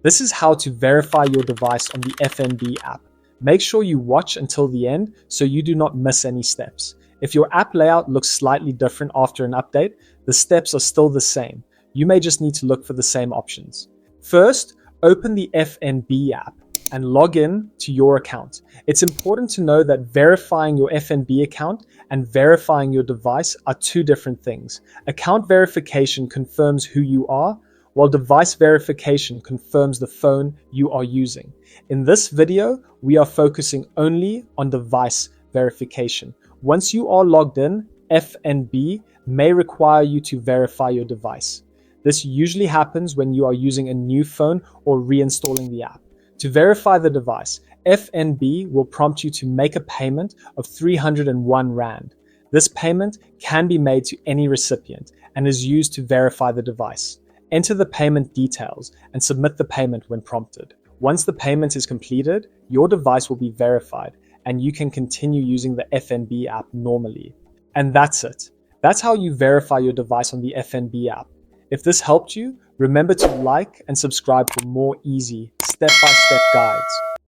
This is how to verify your device on the FNB app. Make sure you watch until the end so you do not miss any steps. If your app layout looks slightly different after an update, the steps are still the same. You may just need to look for the same options. First, open the FNB app and log in to your account. It's important to know that verifying your FNB account and verifying your device are two different things. Account verification confirms who you are, while device verification confirms the phone you are using. In this video, we are focusing only on device verification. Once you are logged in, FNB may require you to verify your device. This usually happens when you are using a new phone or reinstalling the app. To verify the device, FNB will prompt you to make a payment of 301 Rand. This payment can be made to any recipient and is used to verify the device. Enter the payment details and submit the payment when prompted. Once the payment is completed, your device will be verified and you can continue using the FNB app normally. And that's it. That's how you verify your device on the FNB app. If this helped you, remember to like and subscribe for more easy, step-by-step guides.